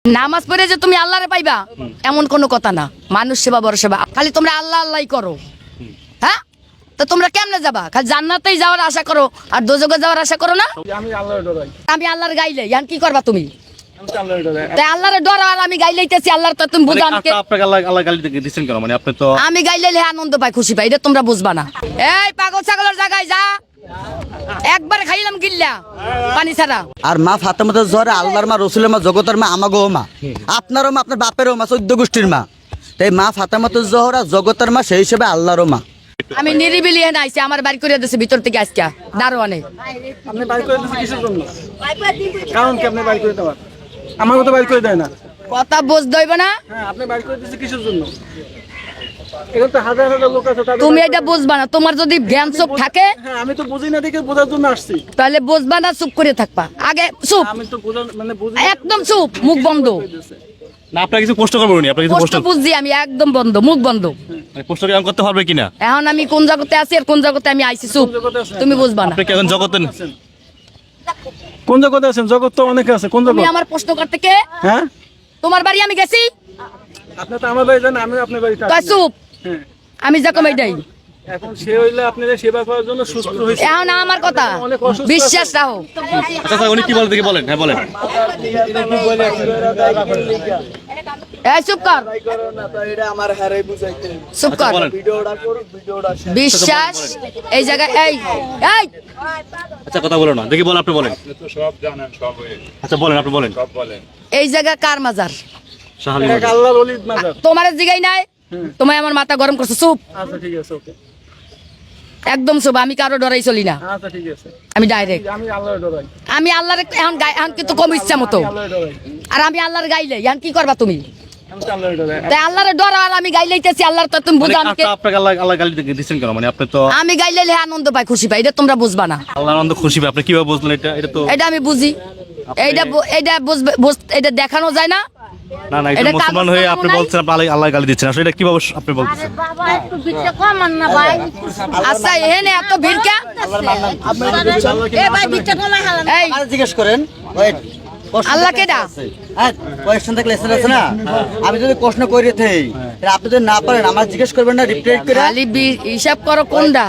নামাজ পড়ে যে তুমি আল্লাহরে পাইবা এমন কোনো কথা না। মানুষ সেবা বড় সেবা, খালি তোমরা আল্লাহ আল্লাহই করো। হ্যাঁ, তো তোমরা কেমনে যাবা? খালি জান্নাতেই যাওয়ার আশা করো আর দোজখে যাওয়ার আশা করো না। আমি আল্লাহর গাইলে ইয়ান কি করবা তুমি? তাই আল্লাহরে ডরাও আর আমি গাইলেইতেছি আল্লাহর, তো তুমি বুঝো আমাকে। আপনাকে আল্লাহ গালি দিচ্ছেন কেন? মানে আপনি তো আমি গাইলে আনন্দ পাই, খুশি পাই, এটা তোমরা বুঝবা না। এই পাগল ছাগলের জায়গায় যা, একবার খাইলাম গিল্লা পানি ছাড়া। আর মা ফাতেমাতুজ জোহরা আল্লাহর মা, রসুলের মা, জগতের মা, আমাগো মা, আপনারও মা, আপনার বাপেরও মা, 14 গোষ্ঠীর মা। তাই মা ফাতেমাতুজ জোহরা জগতের মা, সেই হিসেবে আল্লাহরও মা। আমি নিরিবিলি এনে আইছি, আমার বাড়ি করে দিয়েছে ভিতর থেকে আজকে দারোয়ানে। আপনি বাড়ি করে দিয়েছেন কিসের জন্য? কারণ কি আপনি বাড়ি করে দেওয়ার? আমাকে তো বাড়ি করে দেয় না। কথা বুঝতে হইবে না। হ্যাঁ, আপনি বাড়ি করে দিয়েছেন কিসের জন্য? এখানে তো হাজার হাজার লোক আছে, তাদের তুমি এটা বুঝবা না। তোমার যদি জ্ঞান চোখ থাকে, হ্যাঁ আমি তো বুঝি না দেখে বোঝার জন্য আসছি। তাহলে বুঝবা না, চুপ করে থাকবা। আগে চুপ, আমি তো বোঝার মানে বুঝি একদম চুপ, মুখ বন্ধ। না, আপনার কিছু প্রশ্ন করবো নি, আপনার কিছু প্রশ্ন প্রশ্ন বুঝছি আমি, একদম বন্ধ, মুখ বন্ধ। প্রশ্ন কি করতে পারবে কিনা? এখন আমি কোন জগতে আছি আর কোন জগতে আমি আইছি, চুপ, তুমি বুঝবা না। আপনি কি এখন জগতে কোন জগতে আছেন? জগৎ তো অনেক আছে। কোন তুমি জগৎ? আমার প্রশ্ন করতে কে? হ্যাঁ, তোমার বাড়ি আমি গেছি, আপনি তো আমার বাড়ি যান, আমি আপনার বাড়িতে তাই আসি। চুপ, হ্যাঁ, আমি যা কমাইটাই। এখন সে হইলে আপনাদের সেবা করার জন্য সুস্থ হয়েছে। এখন আমার কথা অনেক অসুস্থ বিশ্বাস রাখো। আচ্ছা স্যার, উনি কি বলেন দেখি বলেন। হ্যাঁ বলেন। এই চুপ কর, চুপ কর। বলেন। বিশ্বাস এই জায়গায়, এই এই আচ্ছা কথা বলো না, দেখি বলেন, আপনি বলেন। সব জানেন, সব আচ্ছা বলেন, আপনি বলেন। সব বলেন। এই জায়গা কার মাজার? শাহালি এক আল্লাহর ওলির মাজার। তোমার জিগাই নাই, তোমায় আমার মাথা গরম করছো, চুপ, আচ্ছা ঠিক আছে, ওকে। একদম চুপ। আমি কারো ডরাই চলি না, আচ্ছা ঠিক আছে, আমি ডাইরেক্ট। আমি আল্লাহর ডরাই। আমি আল্লাহর এখন এখন কিন্তু কম ইচ্ছা মতো। আল্লাহর ডরাই। আর আমি আল্লাহর গাইলে এখন কি করবা তুমি? আমি তো আল্লাহর ডরাই। তাই আল্লাহর ডরাও আর আমি গাইলেইতেছি আল্লাহর, তো তুমি বুঝো আমাকে। আপনাকে আল্লাহ গালি দিচ্ছেন কেন? মানে আপনি তো আমি গাইলে আনন্দ পাই, খুশি পাই, এটা তোমরা বুঝবা না। আল্লাহ আনন্দ খুশি পায়। আপনি কিভাবে বুঝলেন এটা? এটা তো এটা আমি বুঝি, এইটা বুঝবে, এটা দেখানো যায় না। না না, এটা এটা মুসলমান কাগজ হয়ে কলম আপনি নাই? বলছেন আপনি আল্লাহ গালি দিচ্ছেন, আসলে এটা কিভাবে আপনি বলতেছেন? আচ্ছা এখানে এত ভিড় কে? এই ভাই ভিড়টা কমাই হালান। এই আর জিজ্ঞেস করেন, ওয়েট, আল্লাহ কেডা? হ্যাঁ, কোয়েশ্চন থাকলে এসে আছে না। আমি যদি প্রশ্ন করি থাই, তাহলে আপনি যদি না পারেন আমার জিজ্ঞেস করবেন না, রিপিট করে। খালি হিসাব করো কোনটা।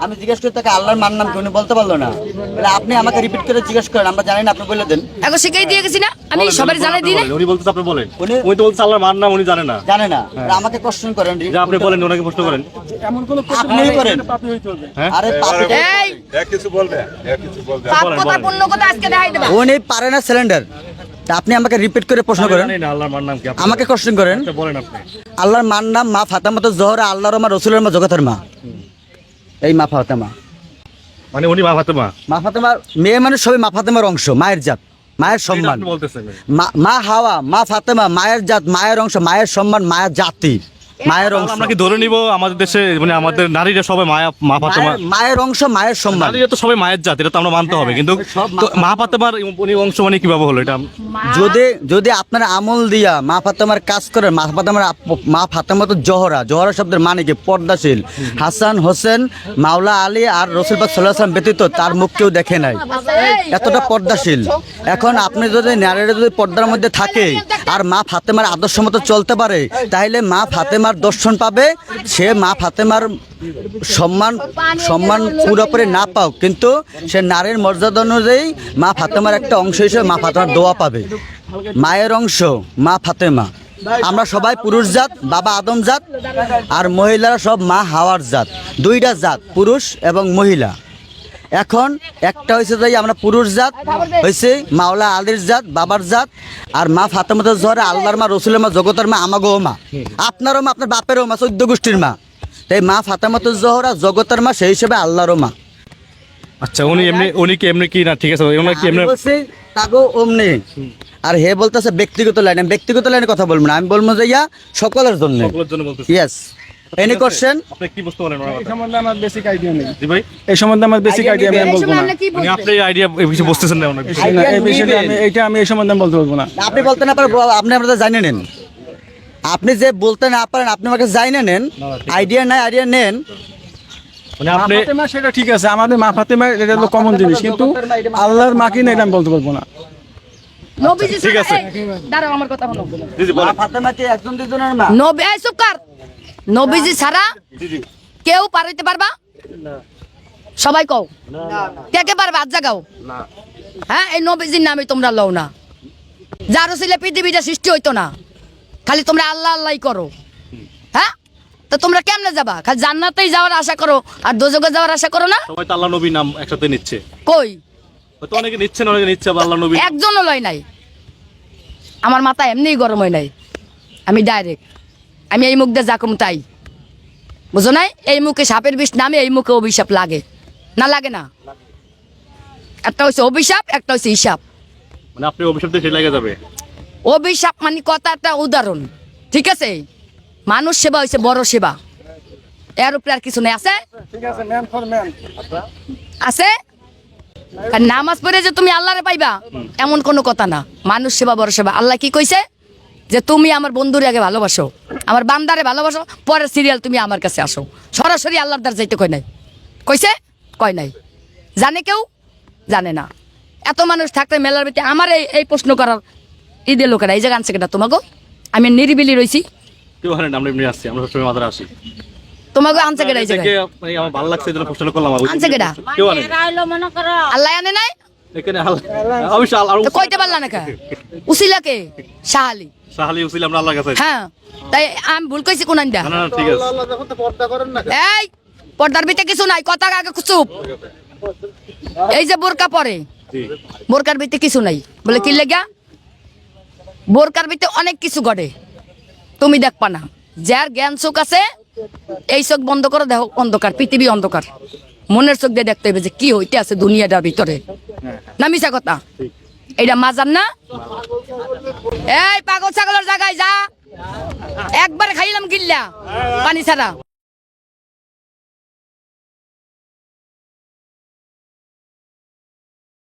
আমি জিজ্ঞেস করি তাকে আল্লাহর মান নাম কি, উনি বলতে পারলো না। তাহলে আপনি আমাকে রিপিট করে জিজ্ঞেস করেন, আমরা জানি না, আপনি বলে দেন। এখন শিখাই দিয়ে গেছি না আমি, সবাই জানাই দিই না। উনি বলতেছে আপনি বলেন। উনি- উনি তো বলছে আল্লাহর মান নাম উনি জানে না। জানে না, তাহলে আমাকে কোশ্চেন করেন। যে আপনি বলেন, ওনাকে প্রশ্ন করেন। এমন কোন আপনিই করেন। পাপী হইতে হবে। হ্যাঁ আরে পাপি, এই এক কিছু বলবে, এক কিছু বলবে। পাপ বলেন, কথা বলেন। পূর্ণ কথা আজকে দেখাই দেবা। উনি পারে না সিলিন্ডার। তা আপনি আমাকে রিপিট করে প্রশ্ন আমি করেন, জানি না আল্লাহর মান নাম কি। আপনি আমাকে কোশ্চেন করেন। আচ্ছা, বলেন আপনি। আল্লাহর মান নাম মা ফাতেমাতুজ জোহরা, আল্লাহর মা, রসুলের মা, জগতের মা। এই মা ফাতেমা, মানে উনি মা ফাতেমা। মা ফাতেমার মেয়ে মানুষ সবই মা ফাতেমার অংশ, মায়ের জাত, মায়ের সম্মান। আপনি বলতেছেন মা হাওয়া, মা ফাতেমা, মায়ের জাত, মায়ের অংশ, মায়ের সম্মান, মায়ের জাতি, মায়ের অংশ। আমরা কি ধরে নিব আমাদের দেশে মানে আমাদের নারীরা সবাই মা ফাতেমা? মায়ের অংশ, মায়ের সম্মান। নারীরা তো সবাই মায়ের জাত, এটা তো আমরা মানতে হবে, কিন্তু তো মা ফাতেমার উনি অংশ মানে কিভাবে হলো এটা? যদি আপনারা আমল দিয়া মা ফাতেমার কাজ করেন, মা ফাতেমাতুজ জোহরা, জোহরা শব্দের মানে কি? পর্দাশীল। হাসান, হোসেন, মাওলা আলী আর রসুল পাক সাল্লাল্লাহু আলাইহি ওয়াসাল্লাম ব্যতীত তার মুখ কেউ দেখে নাই, এতটা পর্দাশীল। এখন আপনি যদি নারীরা যদি পর্দার মধ্যে থাকে আর মা ফাতেমার আদর্শ মতো চলতে পারে, তাহলে মা ফাতেমার দর্শন পাবে। সে মা ফাতেমার সম্মান পুরোপুরি না পাও, কিন্তু সে নারীর মর্যাদা অনুযায়ী মা ফাতেমার একটা অংশ হিসেবে মা ফাতেমার দোয়া পাবে। মায়ের অংশ মা ফাতেমা। আমরা সবাই পুরুষ জাত, বাবা আদম জাত, আর মহিলারা সব মা হাওয়ার জাত। দুইটা জাত, পুরুষ এবং মহিলা। এখন একটা হয়েছে যে আমরা পুরুষ জাত হয়েছে মাওলা আলীর জাত, বাবার জাত, আর মা ফাতেমাতুজ জোহরা আল্লাহর মা, রসুলের মা, জগতের মা, আমাগো মা, আপনারও মা, আপনার বাপেরও মা, 14 গোষ্ঠীর মা। তাই মা ফাতেমাতুজ জোহরা জগতের মা, সেই হিসেবে আল্লাহরও মা। আচ্ছা উনি কি এমনি কি না? ঠিক আছে, ওনার কি এমনি? আমি বলছি তাগো ওমনি, আর হে বলতেছে ব্যক্তিগত লাইনে। আমি ব্যক্তিগত লাইনে কথা বলবো না, আমি বলবো যে ইয়া সকলের জন্য। সকলের জন্য বলতেছি। Yes, any question. আপনি কি বুঝতে পারেন ওনার এই কথা? সম্বন্ধে আমার বেসিক আইডিয়া নেই। জি ভাই, এই সম্বন্ধে আমার বেসিক আইডিয়া আমি এই বলবো সময় না। আমরা কি মানে বলবো? আপনি আইডিয়া কিছু বুঝতেছেন না ওনার বিষয়ে? না, এই বিষয়টা আমি এই সম্বন্ধে আমি বলতে পারবো না। আপনি বলতে না পারেন, আপনি আমাদের জানে নেন। আপনি যে বলতে না পারেন, আপনি আমাকে জানে নেন। আইডিয়া নাই, আইডিয়া নেন। মানে মা আপনি ফাতেমা সেটা ঠিক আছে, আমাদের মা ফাতেমা এটা হলো কমন জিনিস, কিন্তু আল্লাহর মা কি না এটা আমি বলতে পারবো না। নবীজি ঠিক আছে। দাঁড়াও আমার কথা শোনো। জি জি মা বলেন। ফাতেমা কি একজন দুজনের মা? নবী এই চুপ কর। নবীজি ছাড়া জি জি কেউ পার হইতে পারবা? সবাই কও। কে কে পারবা? আজ জাগাও। হ্যাঁ, এই নবীজির নামে তোমরা লও না। যার ছিল পৃথিবীটা সৃষ্টি হইতো না, খালি তোমরা আল্লাহ আল্লাহ করো। হ্যাঁ, তো তোমরা কেমনে যাবা? খালি জান্নাতেই যাওয়ার আশা করো আর দোজখে যাওয়ার আশা করো না। সবাই তো আল্লাহ নবীর নাম একসাথে নিচ্ছে, কই হয়তো অনেকে নিচ্ছে না, অনেকে নিচ্ছে আবার আল্লাহ নবী। একজনও লয় নাই। আমার মাথা এমনিই গরম হয় নাই। আমি ডাইরেক্ট, আমি এই মুখ দিয়ে যাকম তাই, বুঝো নাই? এই মুখে সাপের বিষ নামে, এই মুখে অভিশাপ লাগে না? লাগে না? একটা হচ্ছে অভিশাপ, একটা হচ্ছে হিসাব। মানে আপনি অভিশাপ দিয়ে সে লেগে যাবে। অভিশাপ মানে কথা একটা উদাহরণ, ঠিক আছে? মানুষ সেবা হয়েছে বড় সেবা, এর উপরে আর কিছু নেই। আছে ঠিক আছে, ম্যান ফর ম্যান। আছে আর নামাজ পড়ে যে তুমি আল্লাহরে পাইবা এমন কোনো কথা না। মানুষ সেবা বড় সেবা। আল্লাহ কি কইছে? যে তুমি আমার বন্ধুরে আগে ভালোবাসো, আমার বান্দারে ভালোবাসো, পরের সিরিয়াল তুমি আমার কাছে আসো। সরাসরি আল্লাহর দ্বার যাইতে কয় নাই? কইছে? কয় নাই। জানে কেউ? জানে না। এত মানুষ থাকতে মেলার ভিতরে আমার এই প্রশ্ন করার ঈদের লোকেরা এই জায়গা আনছে কেনা তোমাকে? আমি নিরিবিলি রয়েছি, কেউ হারেন, আমরা এমনি আসছি, আমরা সবসময় মাদারে আসি। তোমাকে আনছে কেনা এই জায়গায়? থেকে মানে আমার ভালো লাগছে, এই জন্য প্রশ্ন করলাম। আনছে কেডা? কেউ আনেনি। আল্লাহ আনে নাই? এখানে অবশ্যই আল্লাহ তো কইতে পারলা না কে? উসিলাকে শাহালি। সাহালি উসিল আমরা আল্লাহর কাছে। হ্যাঁ, তাই আমি ভুল কইছি কোন আনডা? না না ঠিক আছে। এই পর্দার ভিতরে কিছু নাই, কথা আগে চুপ। এই যে বোরকা পরে, জি বোরকার ভিতরে কিছু নাই বলে কি লেগা? বোরকার ভিতরে অনেক কিছু ঘটে, তুমি দেখবা না। যার জ্ঞান চোখ আছে, এই চোখ বন্ধ করে দেখো অন্ধকার, পৃথিবী অন্ধকার। মনের চোখ দিয়ে দেখতে হবে যে কি হইতে আছে দুনিয়াটার ভিতরে, না মিছা কথা? এইটা মাজার না? এই পাগল ছাগলের জায়গায় যা, একবার খাইলাম গিল্লা পানি ছাড়া।